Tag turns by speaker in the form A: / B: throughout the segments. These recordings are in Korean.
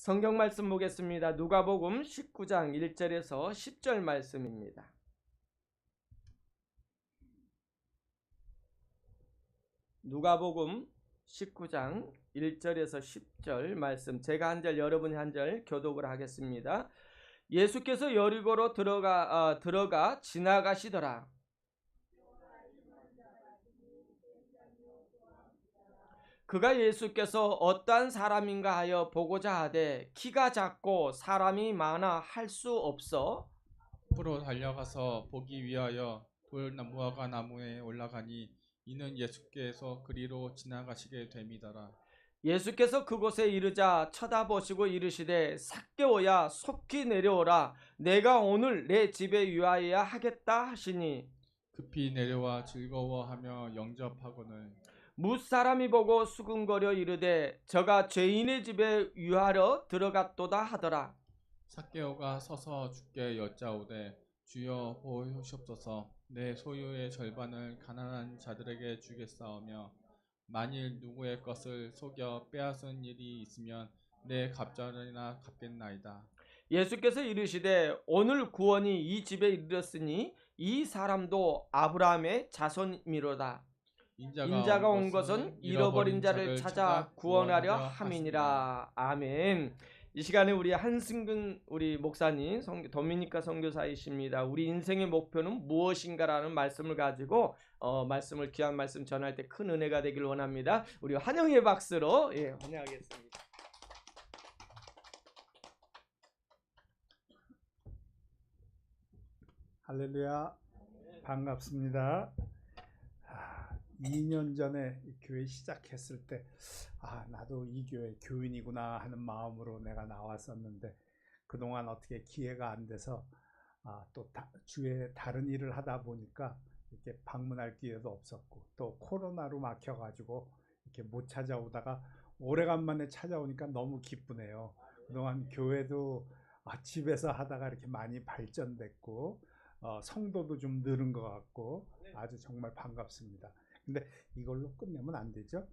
A: 성경 말씀 보겠습니다. 누가복음 19장 1절에서 10절 말씀입니다. 누가복음 19장 1절에서 10절 말씀, 제가 한 절 여러분이 한 절 교독을 하겠습니다. 예수께서 여리고로 들어가 지나가시더라. 그가 예수께서 어떠한 사람인가 하여 보고자 하되 키가 작고 사람이 많아 할 수 없어
B: 앞으로 달려가서 보기 위하여 돌무화과 나무에 올라가니 이는 예수께서 그리로 지나가시게 됨이더라.
A: 예수께서 그곳에 이르자 쳐다보시고 이르시되 삭개오야 속히 내려오라. 내가 오늘 내 집에 유하여야 하겠다 하시니
B: 급히 내려와 즐거워하며 영접하거늘
A: 뭇사람이 보고 수군거려 이르되 저가 죄인의 집에 유하러 들어갔도다 하더라.
B: 삭개오가 서서 주께 여짜오되 주여 보시옵소서, 내 소유의 절반을 가난한 자들에게 주겠사오며 만일 누구의 것을 속여 빼앗은 일이 있으면 내 갑절이나 갚겠나이다.
A: 예수께서 이르시되 오늘 구원이 이 집에 이르렀으니 이 사람도 아브라함의 자손이로다. 인자가 온 것은 잃어버린 자를 찾아 구원하려 함이니라. 아멘. 이 시간에 우리 한승근 우리 목사님, 도미니카 선교사이십니다. 우리 인생의 목표는 무엇인가라는 말씀을 가지고 말씀을 귀한 말씀 전할 때 큰 은혜가 되길 원합니다. 우리 환영의 박수로 환영하겠습니다.
C: 할렐루야, 반갑습니다. 2년 전에 이 교회 시작했을 때 나도 이 교회 교인이구나 하는 마음으로 내가 나왔었는데 그동안 어떻게 기회가 안 돼서 또 주에 다른 일을 하다 보니까 이렇게 방문할 기회도 없었고 또 코로나로 막혀가지고 이렇게 못 찾아오다가 오래간만에 찾아오니까 너무 기쁘네요. 그동안 교회도 집에서 하다가 이렇게 많이 발전됐고 성도도 좀 늘은 것 같고 아주 정말 반갑습니다. 근데 이걸로 끝내면 안 되죠.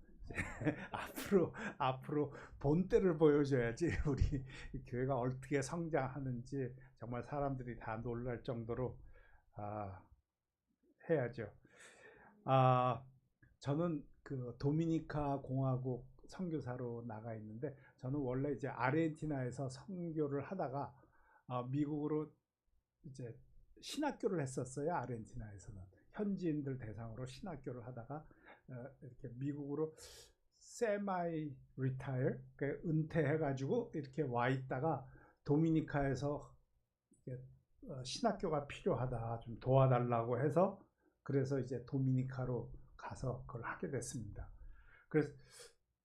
C: 앞으로 본때를 보여줘야지 우리 교회가 어떻게 성장하는지 정말 사람들이 다 놀랄 정도로 해야죠. 저는 그 도미니카 공화국 선교사로 나가 있는데 저는 원래 이제 아르헨티나에서 선교를 하다가 미국으로 이제 신학교를 했었어요. 아르헨티나에서는 현지인들 대상으로 신학교를 하다가 이렇게 미국으로 세마이 리타일, 은퇴해가지고 이렇게 와 있다가 도미니카에서 신학교가 필요하다, 좀 도와달라고 해서 그래서 이제 도미니카로 가서 그걸 하게 됐습니다. 그래서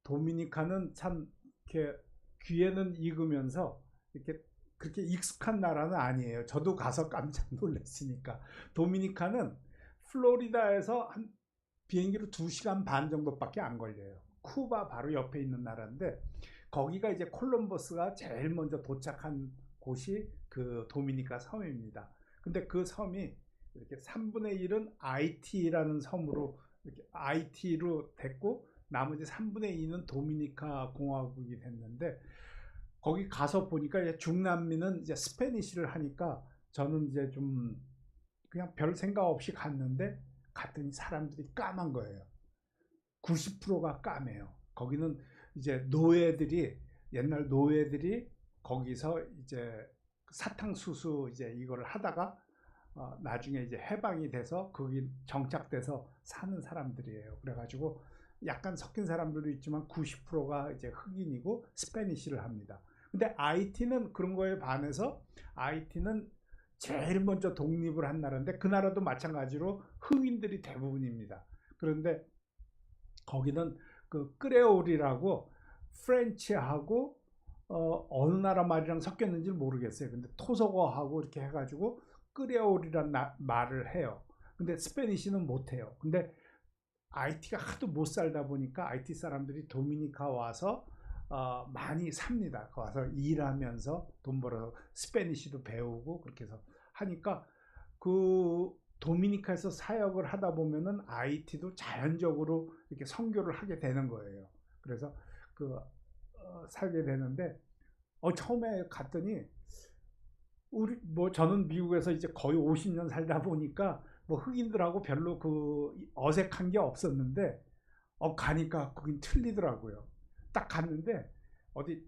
C: 도미니카는 참 이렇게 귀에는 익으면서 이렇게 그렇게 익숙한 나라는 아니에요. 저도 가서 깜짝 놀랐으니까. 도미니카는 플로리다에서 한 비행기로 2시간 반 정도밖에 안 걸려요. 쿠바 바로 옆에 있는 나라인데 거기가 이제 콜럼버스가 제일 먼저 도착한 곳이 그 도미니카 섬입니다. 근데 그 섬이 이렇게 3분의 1은 아이티라는 섬으로 이렇게 아이티로 됐고 나머지 3분의 2는 도미니카 공화국이 됐는데 거기 가서 보니까 이제 중남미는 이제 스페니쉬를 하니까 저는 이제 좀 그냥 별 생각 없이 갔더니 사람들이 까만 거예요. 90%가 까매요. 거기는 이제 옛날 노예들이 거기서 이제 사탕수수 이제 이거를 하다가 나중에 이제 해방이 돼서 거기 정착돼서 사는 사람들이에요. 그래가지고 약간 섞인 사람들도 있지만 90%가 이제 흑인이고 스페니쉬를 합니다. 근데 IT는 그런 거에 반해서 IT는 제일 먼저 독립을 한 나라인데 그 나라도 마찬가지로 흑인들이 대부분입니다. 그런데 거기는 그 크레올이라고 프렌치하고 어느 나라 말이랑 섞였는지 모르겠어요. 근데 토속어하고 이렇게 해가지고 크레올이란 말을 해요. 근데 스페니쉬는 못해요. 근데 IT가 하도 못 살다 보니까 IT 사람들이 도미니카 와서 많이 삽니다. 와서 일하면서 돈 벌어서 스페니쉬도 배우고 그렇게 해서 하니까 그 도미니카에서 사역을 하다 보면은 IT도 자연적으로 이렇게 선교를 하게 되는 거예요. 그래서 살게 되는데 처음에 갔더니 우리 뭐 저는 미국에서 이제 거의 50년 살다 보니까 뭐 흑인들하고 별로 그 어색한 게 없었는데 가니까 거긴 틀리더라고요. 딱 갔는데 어디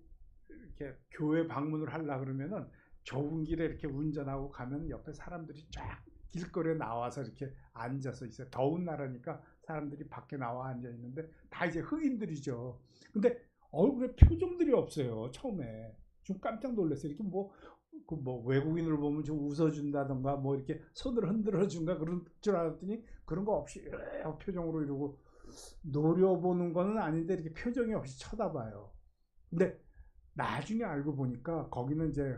C: 이렇게 교회 방문을 하려 그러면은 좁은 길에 이렇게 운전하고 가면 옆에 사람들이 쫙 길거리에 나와서 이렇게 앉아서 있어요. 더운 나라니까 사람들이 밖에 나와 앉아 있는데 다 이제 흑인들이죠. 근데 얼굴에 표정들이 없어요. 처음에 좀 깜짝 놀랐어요. 이렇게 뭐 외국인을 보면 좀 웃어준다던가 뭐 이렇게 손을 흔들어 준가 그런 줄 알았더니 그런 거 없이 표정으로 이러고 노려보는 거는 아닌데 이렇게 표정이 없이 쳐다봐요. 근데 나중에 알고 보니까 거기는 이제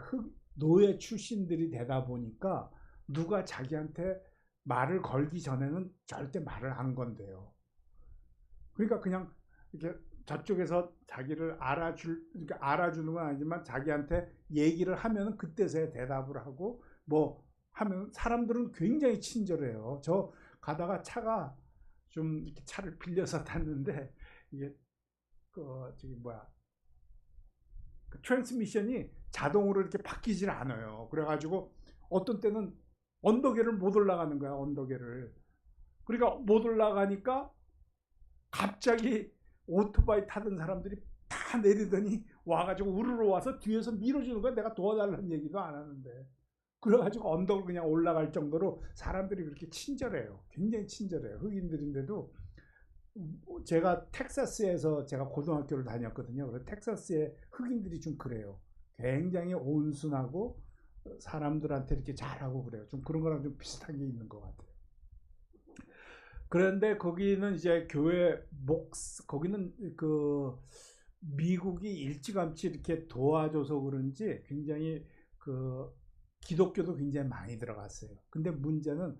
C: 노예 출신들이 되다 보니까 누가 자기한테 말을 걸기 전에는 절대 말을 안 건대요. 그러니까 그냥 이렇게 저쪽에서 자기를 그러니까 알아주는 건 아니지만 자기한테 얘기를 하면 그때서야 대답을 하고 뭐 하면 사람들은 굉장히 친절해요. 저 가다가 차가 좀 이렇게 차를 빌려서 탔는데 이게 저기 뭐야 그 트랜스미션이 자동으로 이렇게 바뀌질 않아요. 그래가지고 어떤 때는 언덕에를 못 올라가는 거야. 언덕에를. 그러니까 못 올라가니까 갑자기 오토바이 타던 사람들이 다 내리더니 와가지고 우르르 와서 뒤에서 밀어주는 거야. 내가 도와달라는 얘기도 안 하는데. 그래가지고 언덕을 그냥 올라갈 정도로 사람들이 그렇게 친절해요. 굉장히 친절해요. 흑인들인데도 제가 텍사스에서 제가 고등학교를 다녔거든요. 그래서 텍사스의 흑인들이 좀 그래요. 굉장히 온순하고 사람들한테 이렇게 잘하고 그래요. 좀 그런 거랑 좀 비슷한 게 있는 것 같아요. 그런데 거기는 이제 거기는 그 미국이 일찌감치 이렇게 도와줘서 그런지 굉장히 그 기독교도 굉장히 많이 들어갔어요. 근데 문제는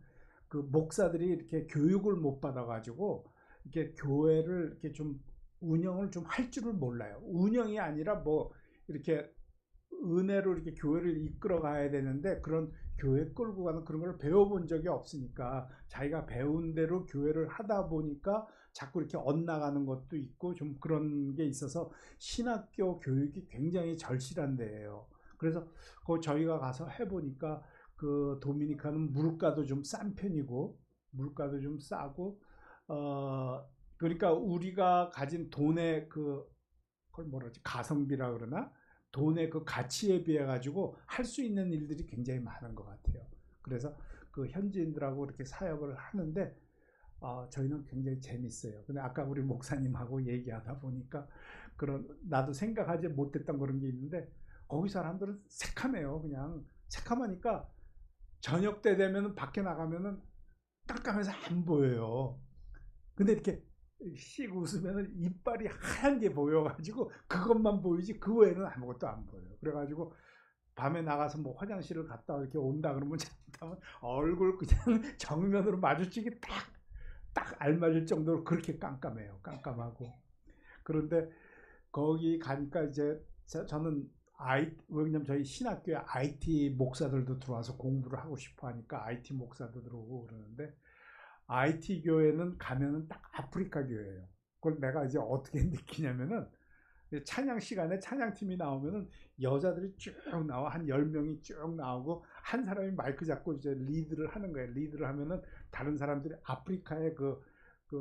C: 그 목사들이 이렇게 교육을 못 받아가지고 이렇게 교회를 이렇게 좀 운영을 좀 할 줄을 몰라요. 운영이 아니라 뭐 이렇게 은혜로 이렇게 교회를 이끌어 가야 되는데 그런 교회 끌고 가는 그런 걸 배워본 적이 없으니까 자기가 배운 대로 교회를 하다 보니까 자꾸 이렇게 엇나가는 것도 있고 좀 그런 게 있어서 신학교 교육이 굉장히 절실한 데예요. 그래서 저희가 가서 해보니까 그 도미니카는 물가도 좀 싼 편이고 물가도 좀 싸고 그러니까 우리가 가진 돈의 그걸 뭐라지 가성비라 그러나 돈의 그 가치에 비해 가지고 할 수 있는 일들이 굉장히 많은 것 같아요. 그래서 그 현지인들하고 이렇게 사역을 하는데 저희는 굉장히 재밌어요. 근데 아까 우리 목사님하고 얘기하다 보니까 나도 생각하지 못했던 그런 게 있는데 거기 사람들은 새카매요. 그냥 새카마니까 저녁 때 되면은 밖에 나가면은 깜깜해서 안 보여요. 근데 이렇게 씩 웃으면 이빨이 하얀 게 보여가지고 그것만 보이지 그 외에는 아무것도 안 보여요. 그래가지고 밤에 나가서 뭐 화장실을 갔다 이렇게 온다 그러면 잘못하면 얼굴 그냥 정면으로 마주치기 딱 알맞을 정도로 그렇게 깜깜해요. 깜깜하고. 그런데 거기 가니까 이제 저는 왜냐면 저희 신학교에 IT 목사들도 들어와서 공부를 하고 싶어 하니까 IT 목사도 들어오고 그러는데 IT 교회는 가면은 딱 아프리카 교회예요. 그걸 내가 이제 어떻게 느끼냐면은 찬양 시간에 찬양팀이 나오면은 여자들이 쭉 나와 한 10명이 쭉 나오고 한 사람이 마이크 잡고 이제 리드를 하는 거예요. 리드를 하면은 다른 사람들이 아프리카의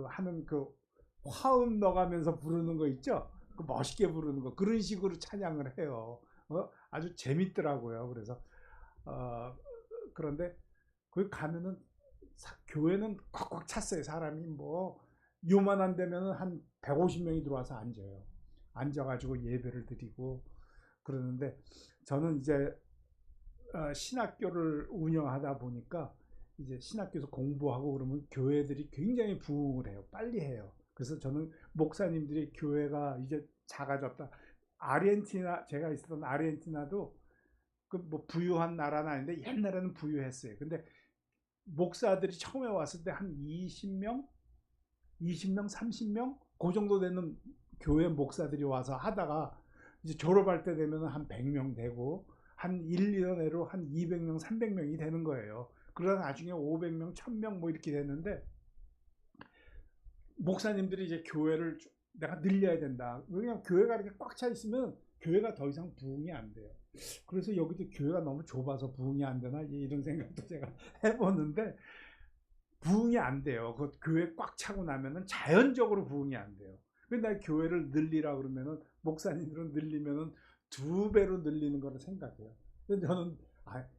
C: 하는 화음 넣어가면서 부르는 거 있죠? 멋있게 부르는 거 그런 식으로 찬양을 해요. 아주 재밌더라고요. 그래서 그런데 거기 가면은 교회는 꽉꽉 찼어요. 사람이 뭐 요만한 데면은 한 150명이 들어와서 앉아요. 앉아가지고 예배를 드리고 그러는데 저는 이제 신학교를 운영하다 보니까 이제 신학교에서 공부하고 그러면 교회들이 굉장히 부흥을 해요. 빨리 해요. 그래서 저는 목사님들이 교회가 이제 작아졌다. 제가 있었던 아르헨티나도 그 뭐 부유한 나라는 아닌데 옛날에는 부유했어요. 근데 목사들이 처음에 왔을 때 한 20명, 30명 그 정도 되는 교회 목사들이 와서 하다가 이제 졸업할 때 되면 한 100명 되고 한 1, 2년 내로 한 200명, 300명이 되는 거예요. 그러다 나중에 500명, 1000명 뭐 이렇게 됐는데 목사님들이 이제 교회를 내가 늘려야 된다. 왜냐하면 교회가 이렇게 꽉 차 있으면 교회가 더 이상 부흥이 안 돼요. 그래서 여기도 교회가 너무 좁아서 부흥이 안 되나 이런 생각도 제가 해보는데 부흥이 안 돼요. 그 교회 꽉 차고 나면은 자연적으로 부흥이 안 돼요. 근데 교회를 늘리라 그러면은 목사님들은 늘리면은 2배로 늘리는 거를 생각해요. 근데 저는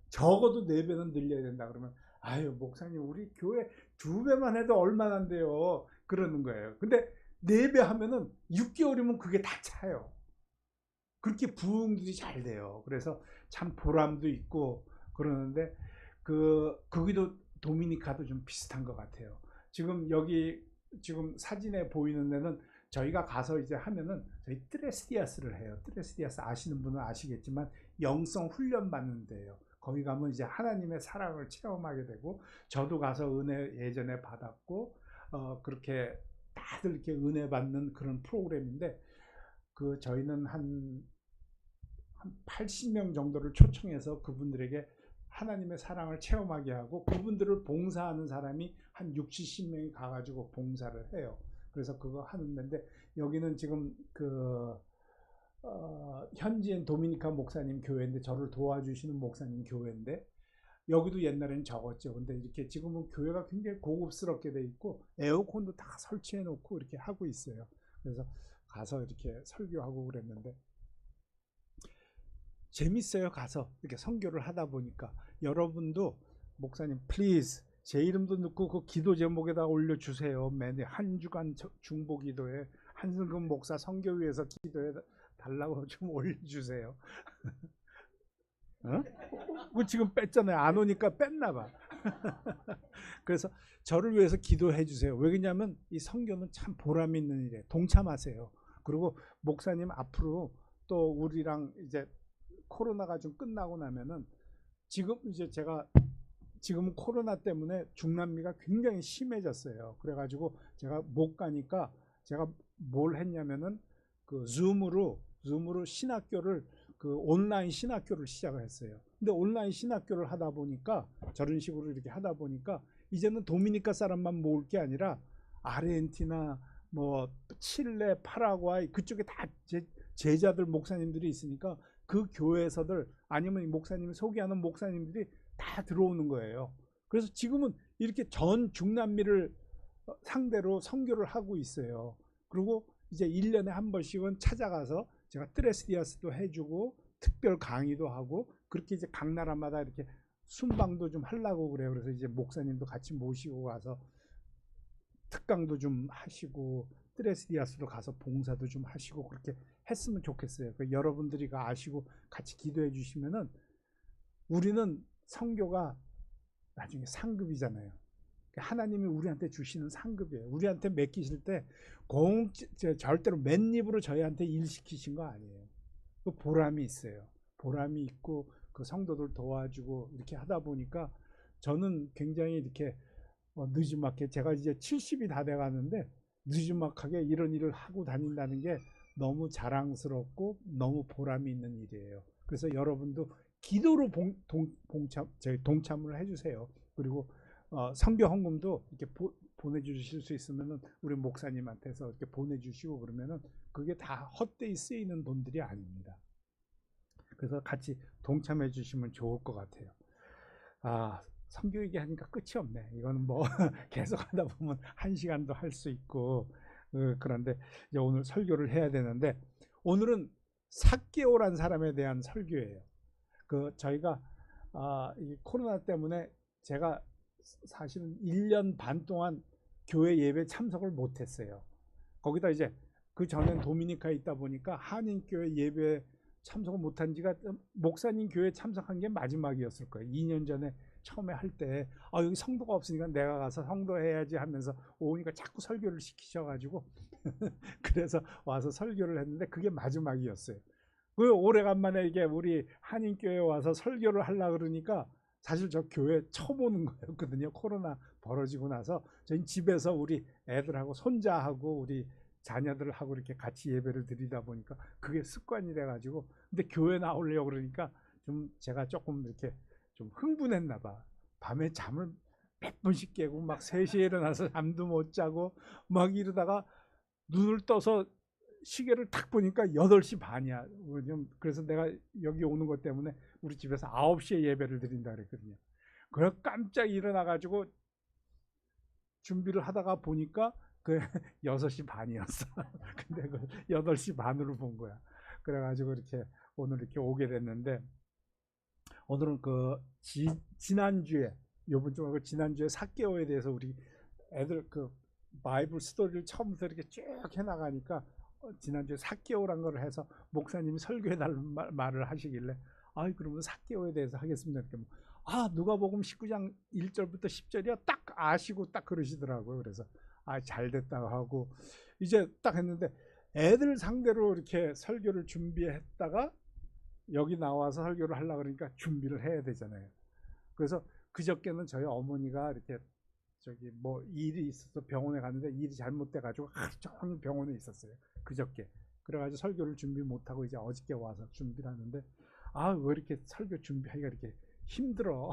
C: 적어도 4배는 늘려야 된다 그러면 아유 목사님 우리 교회 2배만 해도 얼마나 안 돼요. 그러는 거예요. 근데 4배 하면은 6개월이면 그게 다 차요. 그렇게 부흥들이 잘 돼요. 그래서 참 보람도 있고 그러는데 거기도 도미니카도 좀 비슷한 것 같아요. 지금 여기 지금 사진에 보이는 데는 저희가 가서 이제 하면은 저희 트레스디아스를 해요. 트레스디아스 아시는 분은 아시겠지만 영성 훈련 받는 데예요. 거기 가면 이제 하나님의 사랑을 체험하게 되고 저도 가서 은혜 예전에 받았고 그렇게 다들 이렇게 은혜 받는 그런 프로그램인데 저희는 한 80명 정도를 초청해서 그분들에게 하나님의 사랑을 체험하게 하고 그분들을 봉사하는 사람이 한 60, 70명이 가가지고 봉사를 해요. 그래서 그거 하는 데인데 여기는 지금 현지인 도미니카 목사님 교회인데 저를 도와주시는 목사님 교회인데 여기도 옛날에는 적었죠. 근데 이렇게 지금은 교회가 굉장히 고급스럽게 돼 있고 에어컨도 다 설치해 놓고 이렇게 하고 있어요. 그래서 가서 이렇게 설교하고 그랬는데 재밌어요. 가서 이렇게 선교를 하다 보니까 여러분도 목사님 플리즈 제 이름도 넣고 그 기도 제목에다 올려주세요. 매일 한 주간 중보 기도에 한승근 목사 선교위에서 기도해 달라고 좀 올려주세요. 어? 지금 뺐잖아요. 안 오니까 뺐나 봐. 그래서 저를 위해서 기도해 주세요. 왜 그러냐면 이 선교는 참 보람 있는 일이에요. 동참하세요. 그리고 목사님 앞으로 또 우리랑 이제 코로나가 좀 끝나고 나면은 지금 이제 지금 코로나 때문에 중남미가 굉장히 심해졌어요. 그래가지고 제가 못 가니까 제가 뭘 했냐면은 줌으로 신학교를 온라인 신학교를 시작을 했어요. 근데 온라인 신학교를 하다 보니까 저런 식으로 이렇게 하다 보니까 이제는 도미니카 사람만 모을 게 아니라 아르헨티나 뭐 칠레, 파라과이 그쪽에 다 제자들 목사님들이 있으니까 그 교회에서들 아니면 목사님이 소개하는 목사님들이 다 들어오는 거예요. 그래서 지금은 이렇게 전 중남미를 상대로 선교를 하고 있어요. 그리고 이제 1년에 한 번씩은 찾아가서 제가 트레스디아스도 해주고 특별 강의도 하고 그렇게 이제 각 나라마다 이렇게 순방도 좀 하려고 그래요. 그래서 이제 목사님도 같이 모시고 가서 특강도 좀 하시고 트레스디아스로 가서 봉사도 좀 하시고 그렇게 했으면 좋겠어요. 여러분들이 아시고 같이 기도해 주시면은 우리는 선교가 나중에 상급이잖아요. 하나님이 우리한테 주시는 상급이에요. 우리한테 맡기실 때 절대로 맨입으로 저희한테 일 시키신 거 아니에요. 그 보람이 있어요. 보람이 있고 그 성도들 도와주고 이렇게 하다 보니까 저는 굉장히 이렇게 느지막하게 제가 이제 70이 다 돼가는데 느지막하게 이런 일을 하고 다닌다는 게 너무 자랑스럽고 너무 보람이 있는 일이에요. 그래서 여러분도 기도로 동참을 해주세요. 그리고 선교 헌금도 이렇게 보내주실 수 있으면은 우리 목사님한테서 이렇게 보내주시고 그러면은 그게 다 헛되이 쓰이는 돈들이 아닙니다. 그래서 같이 동참해 주시면 좋을 것 같아요. 선교 얘기하니까 끝이 없네. 이거는 뭐 계속 하다 보면 1시간도 할 수 있고 그런데 이제 오늘 설교를 해야 되는데 오늘은 삭개오란 사람에 대한 설교예요. 저희가 이 코로나 때문에 제가 사실은 1년 반 동안 교회 예배 참석을 못했어요. 거기다 이제 그 전엔 도미니카에 있다 보니까 한인교회 예배 참석을 못한 지가 목사님 교회 참석한 게 마지막이었을 거예요. 2년 전에 처음에 할 때 여기 성도가 없으니까 내가 가서 성도해야지 하면서 오니까 자꾸 설교를 시키셔가지고 그래서 와서 설교를 했는데 그게 마지막이었어요. 오래간만에 이게 우리 한인교회에 와서 설교를 하려고 그러니까 사실 저 교회 처음 오는 거였거든요. 코로나 벌어지고 나서 저희 집에서 우리 애들하고 손자하고 우리 자녀들하고 이렇게 같이 예배를 드리다 보니까 그게 습관이 돼가지고 근데 교회 나오려고 그러니까 좀 제가 조금 이렇게 좀 흥분했나 봐. 밤에 잠을 몇 번씩 깨고 막 3시에 일어나서 잠도 못 자고 막 이러다가 눈을 떠서 시계를 딱 보니까 8시 반이야. 그래서 내가 여기 오는 것 때문에 우리 집에서 9시에 예배를 드린다 그랬거든요. 그래 깜짝 일어나가지고 준비를 하다가 보니까 그 6시 반이었어. 근데 그 8시 반으로 본 거야. 그래가지고 이렇게 오늘 이렇게 오게 됐는데, 오늘은 그 지난주에, 요번 주 말고 지난주에 삭개오에 대해서 우리 애들 그 바이블 스토리를 처음부터 이렇게 쭉 해나가니까 지난주에 삭개오란 걸 해서 목사님이 설교해달라는 말을 하시길래, 아이 그러면 삭개오에 대해서 하겠습니다. 이렇게 누가복음 19장 1절부터 10절이야 딱 아시고 딱 그러시더라고요. 그래서 잘 됐다고 하고 이제 딱 했는데, 애들 상대로 이렇게 설교를 준비했다가 여기 나와서 설교를 하려고 그러니까 준비를 해야 되잖아요. 그래서 그저께는 저희 어머니가 이렇게 저기 뭐 일이 있어서 병원에 갔는데 일이 잘못돼 가지고 하루 종일 병원에 있었어요. 그저께. 그래가지고 설교를 준비 못하고 이제 어저께 와서 준비를 하는데, 왜 이렇게 설교 준비하기가 이렇게 힘들어.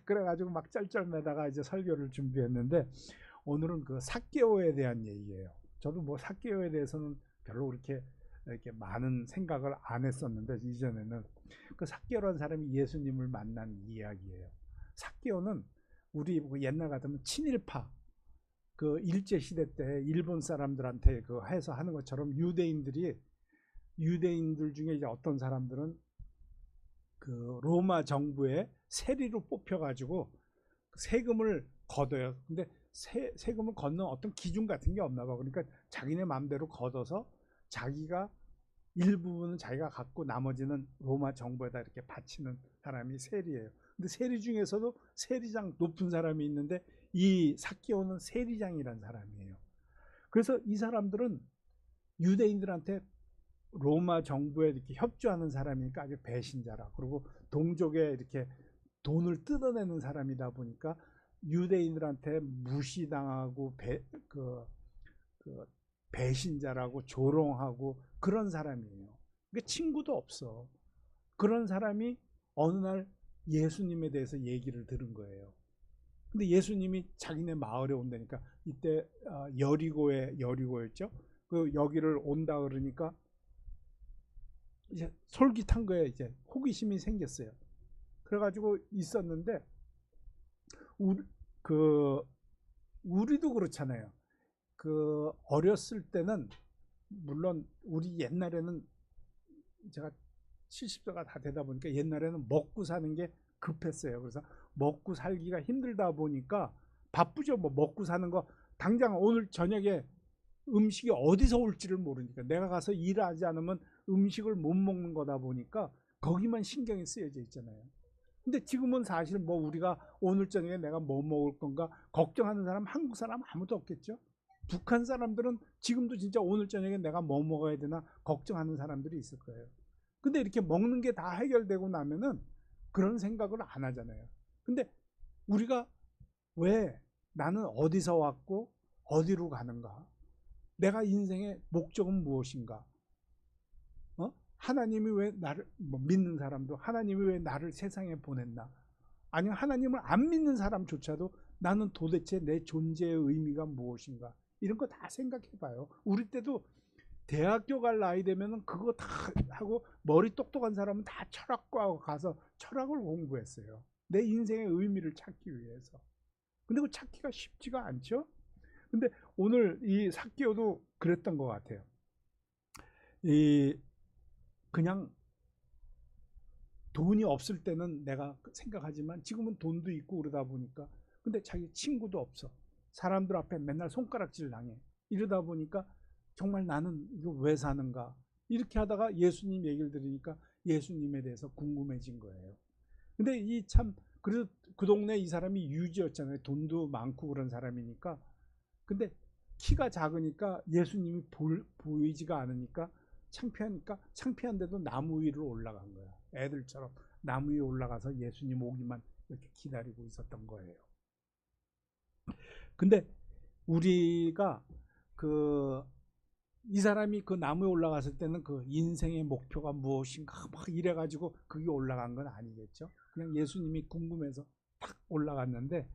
C: 그래가지고 막 짤짤매다가 이제 설교를 준비했는데, 오늘은 그 삭개오에 대한 얘기예요. 저도 뭐 삭개오에 대해서는 별로 그렇게 이렇게 많은 생각을 안 했었는데, 이전에는 그 삭개오라는 사람이 예수님을 만난 이야기예요. 삭개오는 우리 옛날 같으면 친일파, 그 일제 시대 때 일본 사람들한테 그 해서 하는 것처럼 유대인들 중에 이제 어떤 사람들은 그 로마 정부의 세리로 뽑혀가지고 세금을 걷어요. 근데 세금을 걷는 어떤 기준 같은 게 없나 봐. 그러니까 자기네 마음대로 걷어서 자기가 일부분은 자기가 갖고 나머지는 로마 정부에다 이렇게 바치는 사람이 세리예요. 근데 세리 중에서도 세리장 높은 사람이 있는데, 이 삭개오는 세리장이라는 사람이에요. 그래서 이 사람들은 유대인들한테 로마 정부에 이렇게 협조하는 사람이니까 아주 배신자라. 그리고 동족에 이렇게 돈을 뜯어내는 사람이다 보니까 유대인들한테 무시당하고 배신자라고 조롱하고 그런 사람이에요. 그러니까 친구도 없어. 그런 사람이 어느 날 예수님에 대해서 얘기를 들은 거예요. 근데 예수님이 자기네 마을에 온다니까, 이때 여리고였죠. 그 여기를 온다 그러니까 이제 솔깃한 거예요. 이제 호기심이 생겼어요. 그래가지고 있었는데, 우리도 그렇잖아요. 그 어렸을 때는 물론 우리 옛날에는 제가 70세가 다 되다 보니까 옛날에는 먹고 사는 게 급했어요. 그래서 먹고 살기가 힘들다 보니까 바쁘죠. 뭐 먹고 사는 거 당장 오늘 저녁에 음식이 어디서 올지를 모르니까 내가 가서 일하지 않으면 음식을 못 먹는 거다 보니까 거기만 신경이 쓰여져 있잖아요. 근데 지금은 사실 뭐 우리가 오늘 저녁에 내가 뭐 먹을 건가 걱정하는 사람, 한국 사람 아무도 없겠죠. 북한 사람들은 지금도 진짜 오늘 저녁에 내가 뭐 먹어야 되나 걱정하는 사람들이 있을 거예요. 근데 이렇게 먹는 게 다 해결되고 나면은 그런 생각을 안 하잖아요. 근데 우리가 왜 나는 어디서 왔고 어디로 가는가? 내가 인생의 목적은 무엇인가? 하나님이 왜 나를 믿는 사람도 하나님이 왜 나를 세상에 보냈나? 아니면 하나님을 안 믿는 사람조차도 나는 도대체 내 존재의 의미가 무엇인가? 이런 거 다 생각해 봐요. 우리 때도 대학교 갈 나이 되면은 그거 다 하고 머리 똑똑한 사람은 다 철학과 가서 철학을 공부했어요. 내 인생의 의미를 찾기 위해서. 근데 그 찾기가 쉽지가 않죠. 근데 오늘 이 삭개오도 그랬던 것 같아요. 그냥 돈이 없을 때는 내가 생각하지만 지금은 돈도 있고 그러다 보니까, 근데 자기 친구도 없어. 사람들 앞에 맨날 손가락질 당해. 이러다 보니까 정말 나는 이거 왜 사는가? 이렇게 하다가 예수님 얘기를 들으니까 예수님에 대해서 궁금해진 거예요. 근데 그래서 그 동네 이 사람이 유지였잖아요. 돈도 많고 그런 사람이니까. 근데 키가 작으니까 예수님이 보이지가 않으니까 창피한데도 나무 위로 올라간 거야. 애들처럼 나무 위에 올라가서 예수님 오기만 이렇게 기다리고 있었던 거예요. 근데 우리가 이 사람이 그 나무에 올라갔을 때는 그 인생의 목표가 무엇인가 막 이래가지고 그게 올라간 건 아니겠죠. 그냥 예수님이 궁금해서 탁 올라갔는데,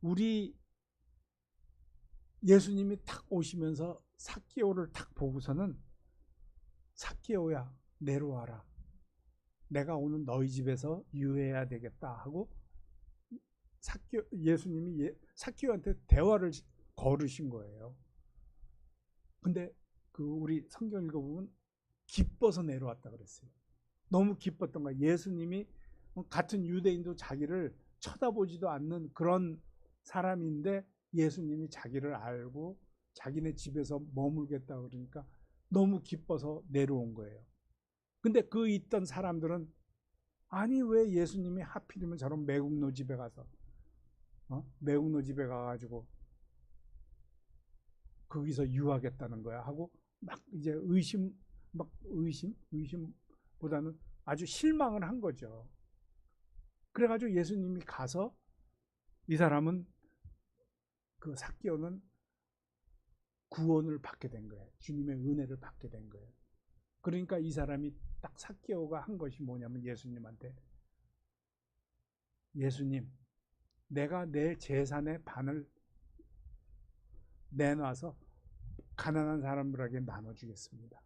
C: 우리 예수님이 탁 오시면서 삭개오를 탁 보고서는 삭개오야 내려와라. 내가 오늘 너희 집에서 유해해야 되겠다 하고 예수님이 삭개오한테 대화를 걸으신 거예요. 근데 그 우리 성경 읽어보면 기뻐서 내려왔다 그랬어요. 너무 기뻤던 거야. 예수님이 같은 유대인도 자기를 쳐다보지도 않는 그런 사람인데 예수님이 자기를 알고 자기네 집에서 머물겠다 그러니까 너무 기뻐서 내려온 거예요. 근데 그 있던 사람들은 아니 왜 예수님이 하필이면 저런 매국노 집에 가서 매국노 집에 가가지고 거기서 유하겠다는 거야 하고 막 이제 의심보다는 아주 실망을 한 거죠. 그래가지고 예수님이 가서 이 사람은 그 삭개오는 구원을 받게 된 거예요. 주님의 은혜를 받게 된 거예요. 그러니까 이 사람이 딱 삭개오가 한 것이 뭐냐면 예수님한테 예수님 내가 내 재산의 반을 내놔서 가난한 사람들에게 나눠주겠습니다.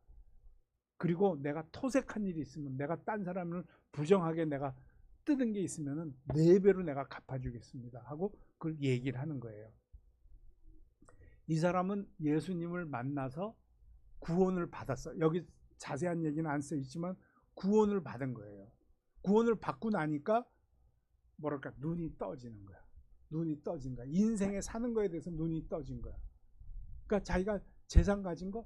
C: 그리고 내가 토색한 일이 있으면 내가 딴 사람을 부정하게 내가 뜯은 게 있으면 4배로 내가 갚아주겠습니다 하고 그걸 얘기를 하는 거예요. 이 사람은 예수님을 만나서 구원을 받았어. 여기 자세한 얘기는 안 써 있지만 구원을 받은 거예요. 구원을 받고 나니까 뭐랄까 눈이 떠지는 거야. 눈이 떠진 거야. 인생에 사는 거에 대해서 눈이 떠진 거야. 그러니까 자기가 재산 가진 거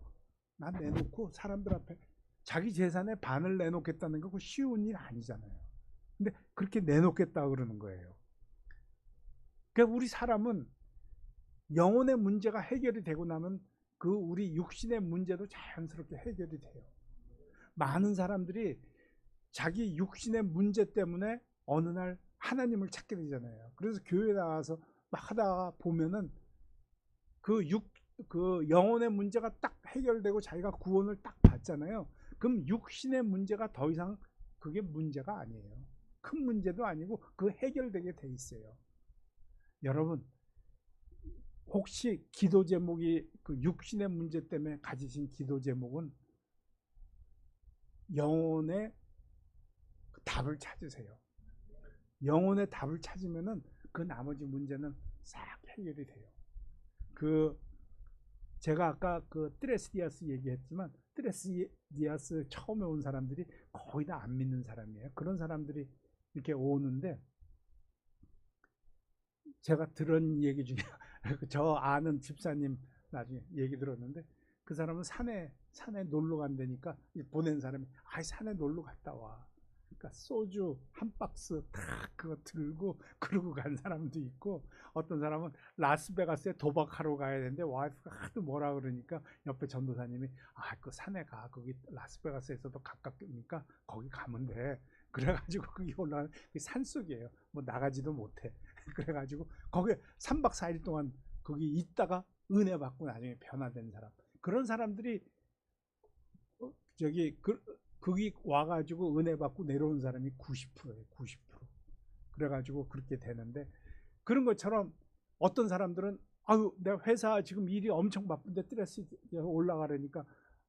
C: 난 내놓고 사람들 앞에 자기 재산의 반을 내놓겠다는 거 그거 쉬운 일 아니잖아요. 근데 그렇게 내놓겠다 그러는 거예요. 그러니까 우리 사람은 영혼의 문제가 해결이 되고 나면 그 우리 육신의 문제도 자연스럽게 해결이 돼요. 많은 사람들이 자기 육신의 문제 때문에 어느 날 하나님을 찾게 되잖아요. 그래서 교회 나가서 막 하다가 보면은 그 영혼의 문제가 딱 해결되고 자기가 구원을 딱 받잖아요. 그럼 육신의 문제가 더 이상 그게 문제가 아니에요. 큰 문제도 아니고 그 해결되게 돼 있어요. 여러분 혹시 기도 제목이 그 육신의 문제 때문에 가지신 기도 제목은 영혼의 답을 찾으세요. 영혼의 답을 찾으면은 그 나머지 문제는 싹 해결이 돼요. 제가 아까 그 트레스디아스 얘기했지만 트레스디아스 처음에 온 사람들이 거의 다 안 믿는 사람이에요. 그런 사람들이 이렇게 오는데 제가 들은 얘기 중에 저 아는 집사님 나중에 얘기 들었는데 그 사람은 산에 놀러 간다니까 보낸 사람이 산에 놀러 갔다 와. 그러니까 소주 한 박스 탁 그거 들고 그러고 간 사람도 있고 어떤 사람은 라스베가스에 도박하러 가야 되는데 와이프가 하도 뭐라 그러니까 옆에 전도사님이 그 산에 가 거기 라스베가스에서도 가깝니까 거기 가면 돼. 그래가지고 거기 올라가는 산속이에요. 뭐 나가지도 못해. 그래가지고 거기 3박 4일 동안 거기 있다가 은혜 받고 나중에 변화된 사람. 그런 사람들이 거기 와가지고 은혜 받고 내려온 사람이 90%예요. 90%. 그래가지고 그렇게 되는데 그런 것처럼 어떤 사람들은 내가 회사 지금 일이 엄청 바쁜데 스트레스 올라가려니까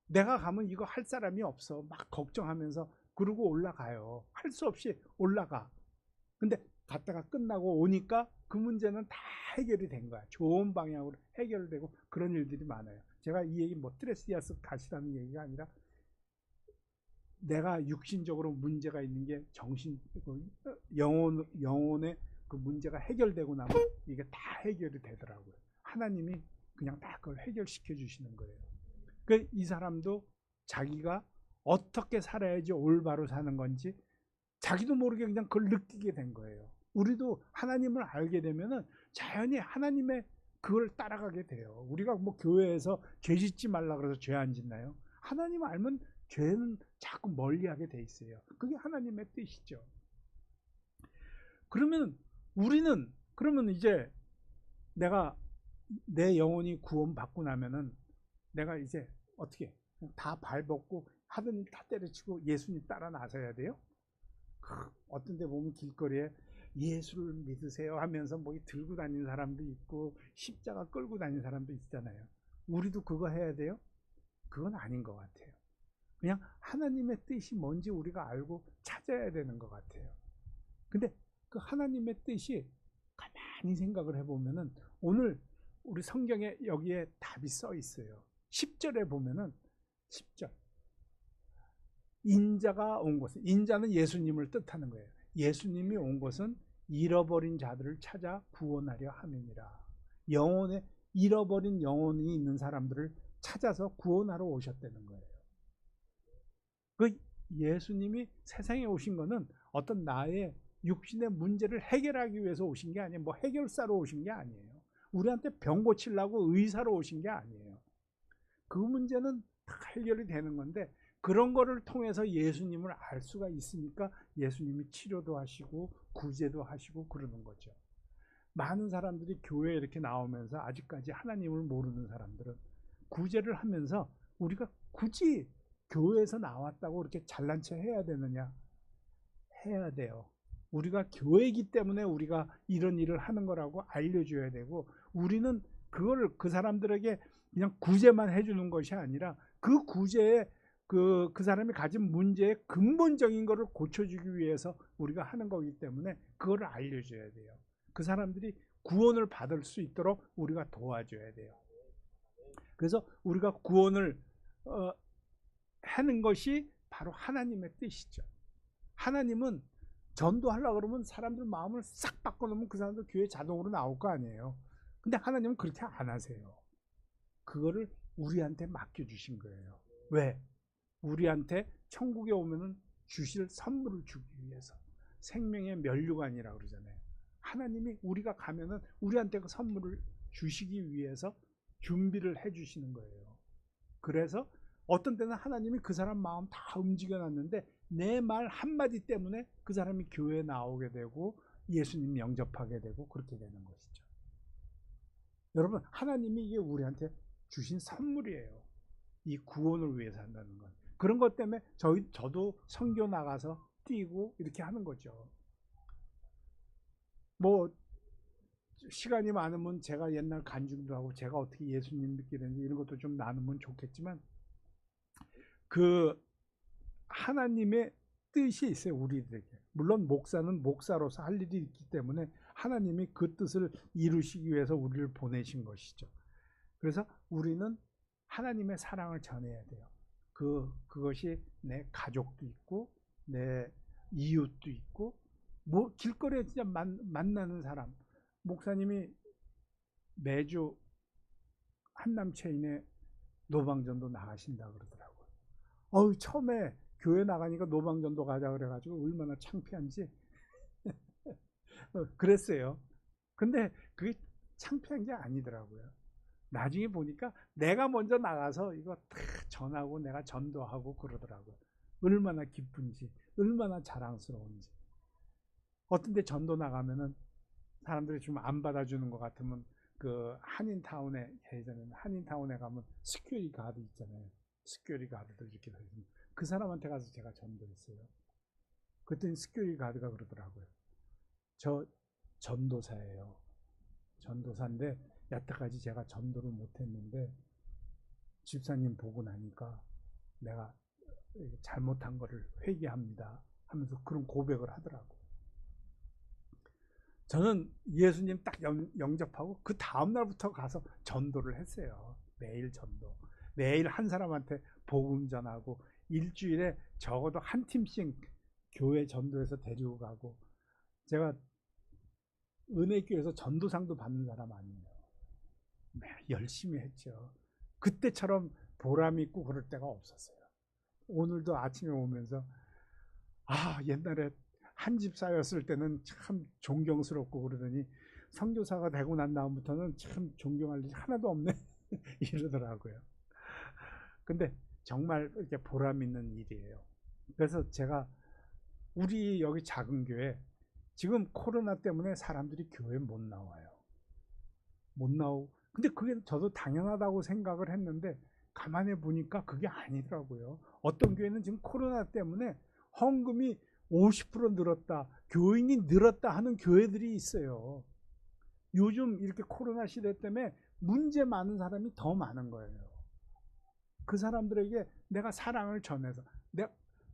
C: 내가 가면 이거 할 사람이 없어. 막 걱정하면서 그러고 올라가요. 할 수 없이 올라가. 근데 갔다가 끝나고 오니까 그 문제는 다 해결이 된 거야. 좋은 방향으로 해결되고 그런 일들이 많아요. 제가 이 얘기 트레스디아스 가시라는 얘기가 아니라 내가 육신적으로 문제가 있는 게 영혼의 그 문제가 해결되고 나면 이게 다 해결이 되더라고요. 하나님이 그냥 다 그걸 해결시켜 주시는 거예요. 그러니까 이 사람도 자기가 어떻게 살아야지 올바로 사는 건지 자기도 모르게 그냥 그걸 느끼게 된 거예요. 우리도 하나님을 알게 되면은 자연히 하나님의 그걸 따라가게 돼요. 우리가 뭐 교회에서 죄 짓지 말라 그래서 죄 안 짓나요? 하나님 알면 죄는 자꾸 멀리하게 돼 있어요. 그게 하나님의 뜻이죠. 그러면 우리는 이제 내가 내 영혼이 구원받고 나면은 내가 이제 어떻게 다 발벗고 하던 일 다 때려치고 예수님 따라 나서야 돼요? 어떤 데 보면 길거리에 예수를 믿으세요 하면서 뭐 들고 다니는 사람도 있고 십자가 끌고 다니는 사람도 있잖아요. 우리도 그거 해야 돼요? 그건 아닌 것 같아요. 그냥 하나님의 뜻이 뭔지 우리가 알고 찾아야 되는 것 같아요. 근데 그 하나님의 뜻이 가만히 생각을 해보면은 오늘 우리 성경에 여기에 답이 써 있어요. 10절에 보면은 10절 인자가 온 것은, 인자는 예수님을 뜻하는 거예요. 예수님이 온 것은 잃어버린 자들을 찾아 구원하려 함이니라. 영혼에 잃어버린 영혼이 있는 사람들을 찾아서 구원하러 오셨다는 거예요. 그 예수님이 세상에 오신 거는 어떤 나의 육신의 문제를 해결하기 위해서 오신 게 아니에요. 뭐 해결사로 오신 게 아니에요. 우리한테 병 고치려고 의사로 오신 게 아니에요. 그 문제는 다 해결이 되는 건데 그런 거를 통해서 예수님을 알 수가 있으니까 예수님이 치료도 하시고 구제도 하시고 그러는 거죠. 많은 사람들이 교회에 이렇게 나오면서 아직까지 하나님을 모르는 사람들은 구제를 하면서 우리가 굳이 교회에서 나왔다고 그렇게 잘난 체 해야 되느냐? 해야 돼요. 우리가 교회이기 때문에 우리가 이런 일을 하는 거라고 알려줘야 되고 우리는 그거를 그 사람들에게 그냥 구제만 해주는 것이 아니라 그 구제에 그 사람이 가진 문제의 근본적인 거를 고쳐주기 위해서 우리가 하는 거기 때문에 그거를 알려줘야 돼요. 그 사람들이 구원을 받을 수 있도록 우리가 도와줘야 돼요. 그래서 우리가 구원을 하는 것이 바로 하나님의 뜻이죠. 하나님은 전도하려고 그러면 사람들 마음을 싹 바꿔놓으면 그 사람들 교회 자동으로 나올 거 아니에요. 근데 하나님은 그렇게 안 하세요. 그거를 우리한테 맡겨주신 거예요. 왜? 우리한테 천국에 오면은 주실 선물을 주기 위해서. 생명의 면류관이라고 그러잖아요. 하나님이 우리가 가면은 우리한테 그 선물을 주시기 위해서 준비를 해주시는 거예요. 그래서 어떤 때는 하나님이 그 사람 마음 다 움직여놨는데 내 말 한마디 때문에 그 사람이 교회에 나오게 되고 예수님 영접하게 되고 그렇게 되는 것이죠. 여러분, 하나님이 이게 우리한테 주신 선물이에요. 이 구원을 위해서 한다는 건. 그런 것 때문에 저도 선교 나가서 뛰고 이렇게 하는 거죠. 뭐 시간이 많으면 제가 옛날 간증도 하고 제가 어떻게 예수님 믿게 되는지 이런 것도 좀 나누면 좋겠지만 그 하나님의 뜻이 있어요. 우리들에게. 물론 목사는 목사로서 할 일이 있기 때문에 하나님이 그 뜻을 이루시기 위해서 우리를 보내신 것이죠. 그래서 우리는 하나님의 사랑을 전해야 돼요. 그것이 내 가족도 있고 내 이웃도 있고 뭐 길거리에 진짜 만나는 사람. 목사님이 매주 한남체인에 노방전도 나가신다 그러더라고요. 처음에 교회 나가니까 노방전도 가자 그래가지고 얼마나 창피한지 그랬어요. 근데 그게 창피한 게 아니더라고요. 나중에 보니까 내가 먼저 나가서 이거 다 전하고 내가 전도하고 그러더라고요. 얼마나 기쁜지, 얼마나 자랑스러운지. 어떤 데 전도 나가면은 사람들이 좀 안 받아주는 것 같으면 그 한인타운에, 예전에는 한인타운에 가면 스큐리티 가드 있잖아요. 스큐리티 가드들 이렇게 다니면 그 사람한테 가서 제가 전도했어요. 그랬더니 스큐리티 가드가 그러더라고요. 저 전도사예요. 전도사인데 여태까지 제가 전도를 못했는데 집사님 보고 나니까 내가 잘못한 거를 회개합니다 하면서 그런 고백을 하더라고요. 저는 예수님 딱 영접하고 그 다음날부터 가서 전도를 했어요. 매일 전도. 매일 한 사람한테 복음 전하고 일주일에 적어도 한 팀씩 교회 전도해서 데리고 가고 제가 은혜교회에서 전도상도 받는 사람 아니에요. 열심히 했죠. 그때처럼 보람 있고 그럴 때가 없었어요. 오늘도 아침에 오면서 옛날에 한 집사였을 때는 참 존경스럽고 그러더니 선교사가 되고 난 다음부터는 참 존경할 일이 하나도 없네 이러더라고요. 근데 정말 이렇게 보람 있는 일이에요. 그래서 제가 우리 여기 작은 교회 지금 코로나 때문에 사람들이 교회 못 나와요. 못 나오고 근데 그게 저도 당연하다고 생각을 했는데 가만히 보니까 그게 아니더라고요. 어떤 교회는 지금 코로나 때문에 헌금이 50% 늘었다, 교인이 늘었다 하는 교회들이 있어요. 요즘 이렇게 코로나 시대 때문에 문제 많은 사람이 더 많은 거예요. 그 사람들에게 내가 사랑을 전해서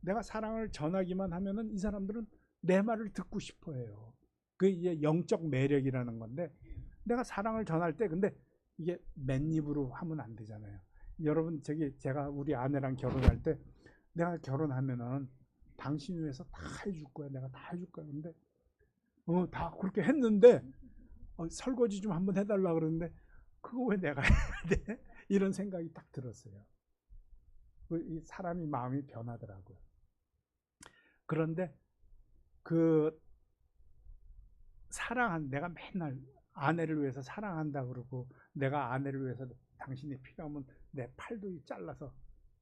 C: 내가 사랑을 전하기만 하면은 이 사람들은 내 말을 듣고 싶어 해요. 그게 이제 영적 매력이라는 건데, 내가 사랑을 전할 때 근데 이게 맨입으로 하면 안 되잖아요. 여러분, 제가 우리 아내랑 결혼할 때 내가 결혼하면은 당신 위해서 다 해줄 거야. 내가 다 해줄 거야. 근데 다 그렇게 했는데 설거지 좀 한번 해달라 그러는데 그거 왜 내가 해야 돼? 이런 생각이 딱 들었어요. 이 사람이 마음이 변하더라고요. 그런데 내가 맨날 아내를 위해서 사랑한다 그러고, 내가 아내를 위해서 당신이 필요하면 내 팔도 잘라서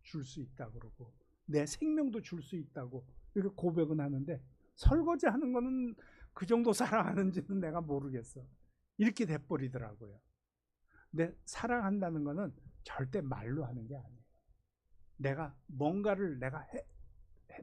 C: 줄 수 있다 그러고, 내 생명도 줄 수 있다고 이렇게 고백은 하는데, 설거지 하는 거는 그 정도 사랑하는지는 내가 모르겠어. 이렇게 돼버리더라고요. 근데 사랑한다는 거는 절대 말로 하는 게 아니에요. 내가 뭔가를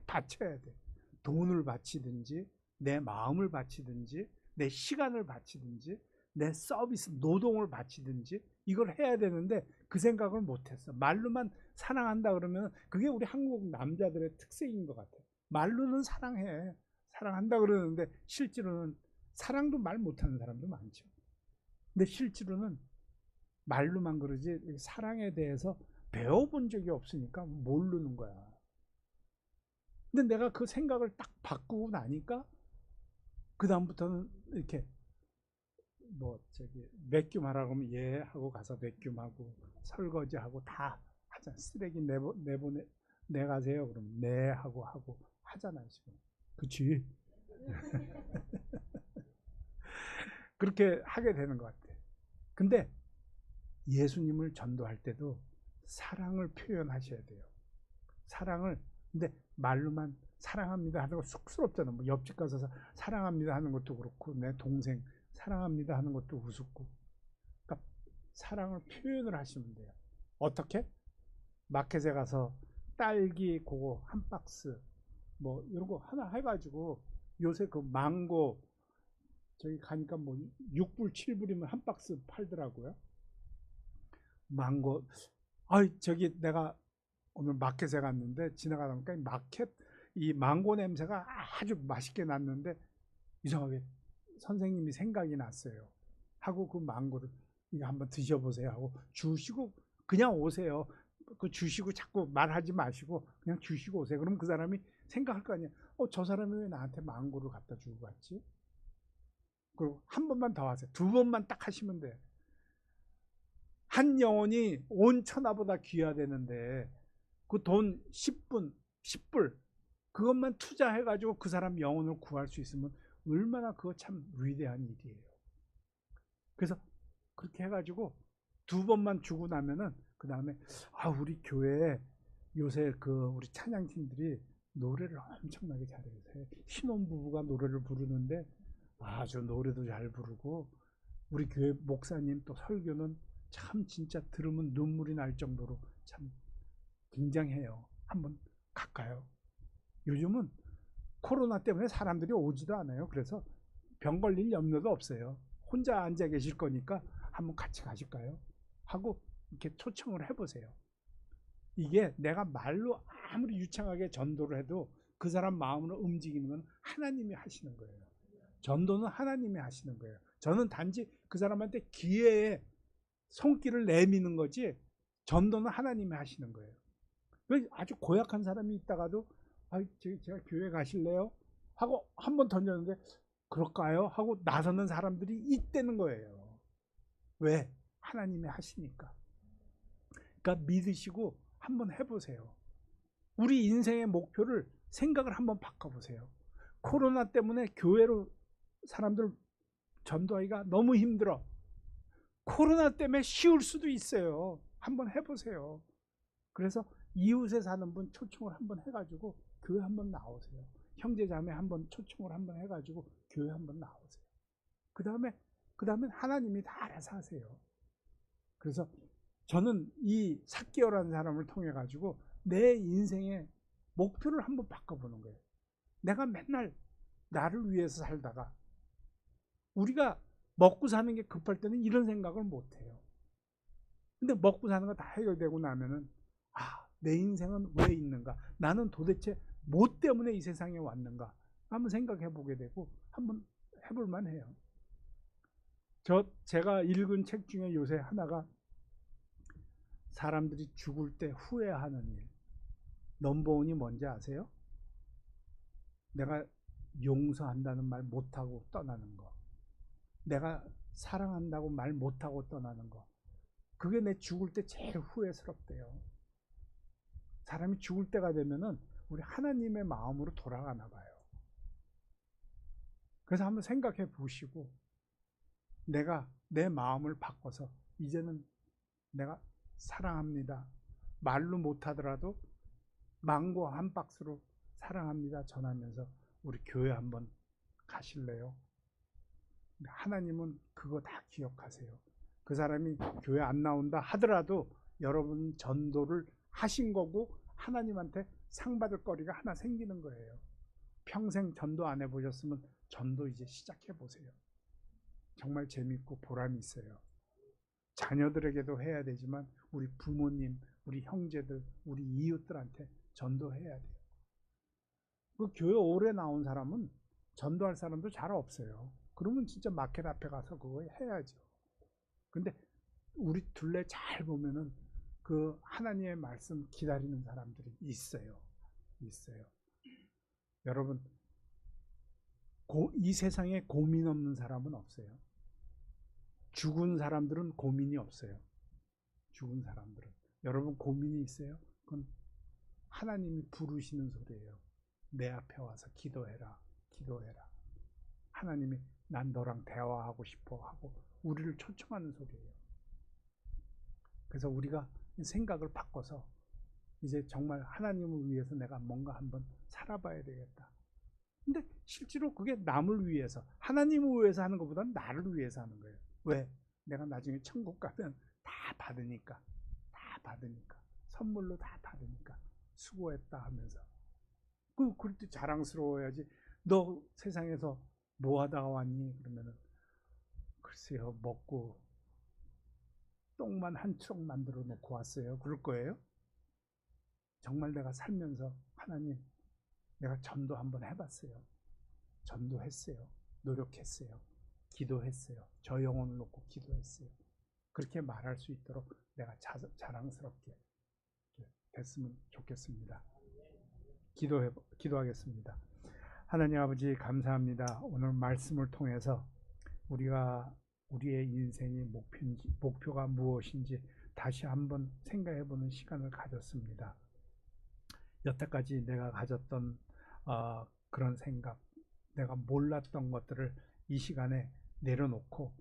C: 바쳐야 돼. 돈을 바치든지, 내 마음을 바치든지, 내 시간을 바치든지, 내 서비스, 노동을 바치든지, 이걸 해야 되는데 그 생각을 못했어. 말로만 사랑한다 그러면 그게 우리 한국 남자들의 특색인 것 같아. 말로는 사랑해, 사랑한다 그러는데 실제로는 사랑도 말 못하는 사람도 많죠. 근데 실제로는 말로만 그러지 사랑에 대해서 배워본 적이 없으니까 모르는 거야. 근데 내가 그 생각을 딱 바꾸고 나니까 그 다음부터는 이렇게 맥큐하라고 하면 예 하고 가서 맥큐하고, 설거지하고 다 하잖아. 쓰레기 내가세요 그러면 네 하고 하잖아요 지금. 그치? 그렇게 하게 되는 것 같아. 근데 예수님을 전도할 때도 사랑을 표현하셔야 돼요. 사랑을. 근데 말로만 사랑합니다 하는 거 쑥스럽잖아. 뭐 옆집 가서 사랑합니다 하는 것도 그렇고, 내 동생 사랑합니다 하는 것도 우습고. 그러니까 사랑을 표현을 하시면 돼요. 어떻게? 마켓에 가서 딸기 그거 한 박스 뭐 이런 거 하나 해가지고, 요새 그 망고 저기 가니까 뭐 6불 7불이면 한 박스 팔더라고요. 망고. 저기 내가 오늘 마켓에 갔는데 지나가다 보니까 이 망고 냄새가 아주 맛있게 났는데 이상하게 선생님이 생각이 났어요. 하고 그 망고를 이거 한번 드셔보세요 하고 주시고 그냥 오세요. 그 주시고 자꾸 말하지 마시고 그냥 주시고 오세요. 그럼 그 사람이 생각할 거 아니야. 저 사람이 왜 나한테 망고를 갖다 주고 갔지? 그리고 한 번만 더 하세요. 두 번만 딱 하시면 돼. 한 영혼이 온 천하보다 귀하되는데 그 돈 10불 그것만 투자해가지고 그 사람 영혼을 구할 수 있으면 얼마나 그거 참 위대한 일이에요. 그래서 그렇게 해가지고 두 번만 주고 나면은 그 다음에 우리 교회에 요새 우리 찬양팀들이 노래를 엄청나게 잘해요. 신혼부부가 노래를 부르는데 아주 노래도 잘 부르고, 우리 교회 목사님 또 설교는 참 진짜 들으면 눈물이 날 정도로 참 굉장해요. 한번 갈까요? 요즘은 코로나 때문에 사람들이 오지도 않아요. 그래서 병 걸릴 염려도 없어요. 혼자 앉아 계실 거니까 한번 같이 가실까요? 하고 이렇게 초청을 해보세요. 이게 내가 말로 아무리 유창하게 전도를 해도 그 사람 마음으로 움직이는 건 하나님이 하시는 거예요. 전도는 하나님이 하시는 거예요. 저는 단지 그 사람한테 기회에 손길을 내미는 거지, 전도는 하나님이 하시는 거예요. 아주 고약한 사람이 있다가도 제가 교회 가실래요? 하고 한 번 던졌는데 그럴까요? 하고 나서는 사람들이 있다는 거예요. 왜? 하나님이 하시니까. 그러니까 믿으시고 한번 해보세요. 우리 인생의 목표를 생각을 한번 바꿔보세요. 코로나 때문에 교회로 사람들 전도하기가 너무 힘들어. 코로나 때문에 쉬울 수도 있어요. 한번 해보세요. 그래서 이웃에 사는 분 초청을 한번 해가지고 교회 한번 나오세요. 형제자매 한번 초청을 한번 해가지고 교회 한번 나오세요. 그 다음에 하나님이 다 알아서 하세요. 그래서 저는 이 삭개오라는 사람을 통해 가지고 내 인생의 목표를 한번 바꿔보는 거예요. 내가 맨날 나를 위해서 살다가 우리가 먹고 사는 게 급할 때는 이런 생각을 못 해요. 근데 먹고 사는 거 다 해결되고 나면은 내 인생은 왜 있는가? 나는 도대체 뭐 때문에 이 세상에 왔는가? 한번 생각해 보게 되고 한번 해볼 만해요. 제가 읽은 책 중에 요새 하나가 사람들이 죽을 때 후회하는 일. 넘버원이 뭔지 아세요? 내가 용서한다는 말 못하고 떠나는 거. 내가 사랑한다고 말 못하고 떠나는 거. 그게 내 죽을 때 제일 후회스럽대요. 사람이 죽을 때가 되면은 우리 하나님의 마음으로 돌아가나 봐요. 그래서 한번 생각해 보시고 내가 내 마음을 바꿔서 이제는 내가 사랑합니다. 말로 못하더라도 망고 한 박스로 사랑합니다 전하면서 우리 교회 한번 가실래요? 하나님은 그거 다 기억하세요. 그 사람이 교회 안 나온다 하더라도 여러분 전도를 하신 거고 하나님한테 상 받을 거리가 하나 생기는 거예요. 평생 전도 안 해보셨으면 전도 이제 시작해 보세요. 정말 재밌고 보람이 있어요. 자녀들에게도 해야 되지만 우리 부모님, 우리 형제들, 우리 이웃들한테 전도해야 돼요. 그 교회 오래 나온 사람은 전도할 사람도 잘 없어요. 그러면 진짜 마켓 앞에 가서 그거 해야죠. 근데 우리 둘레 잘 보면은 그 하나님의 말씀 기다리는 사람들이 있어요. 여러분, 이 세상에 고민 없는 사람은 없어요. 죽은 사람들은 고민이 없어요. 죽은 사람들은. 여러분 고민이 있어요? 그건 하나님이 부르시는 소리예요. 내 앞에 와서 기도해라. 하나님이 난 너랑 대화하고 싶어 하고 우리를 초청하는 소리예요. 그래서 우리가 생각을 바꿔서 이제 정말 하나님을 위해서 내가 뭔가 한번 살아봐야 되겠다. 근데 실제로 그게 남을 위해서, 하나님을 위해서 하는 것보다는 나를 위해서 하는 거예요. 왜? 내가 나중에 천국 가면 다 받으니까. 선물로 다 받으니까. 수고했다 하면서. 그럴 때 자랑스러워야지. 너 세상에서 뭐 하다가 왔니? 그러면은, 글쎄요, 먹고 똥만 한 추억 만들어 놓고 왔어요. 그럴 거예요? 정말 내가 살면서 하나님, 내가 전도 한번 해봤어요. 전도했어요. 노력했어요. 기도했어요. 저 영혼을 놓고 기도했어요. 그렇게 말할 수 있도록 내가 자랑스럽게 됐으면 좋겠습니다. 기도하겠습니다. 하나님 아버지 감사합니다. 오늘 말씀을 통해서 우리가 우리의 인생의 목표가 무엇인지 다시 한번 생각해보는 시간을 가졌습니다. 여태까지 내가 가졌던 그런 생각, 내가 몰랐던 것들을 이 시간에 내려놓고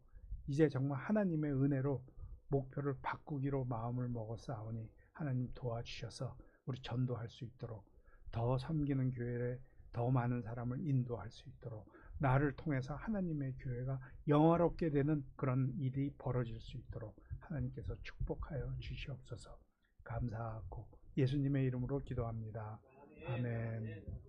C: 이제 정말 하나님의 은혜로 목표를 바꾸기로 마음을 먹었사오니 하나님 도와주셔서 우리 전도할 수 있도록 더 섬기는 교회에 더 많은 사람을 인도할 수 있도록 나를 통해서 하나님의 교회가 영화롭게 되는 그런 일이 벌어질 수 있도록 하나님께서 축복하여 주시옵소서. 감사하고 예수님의 이름으로 기도합니다. 아멘.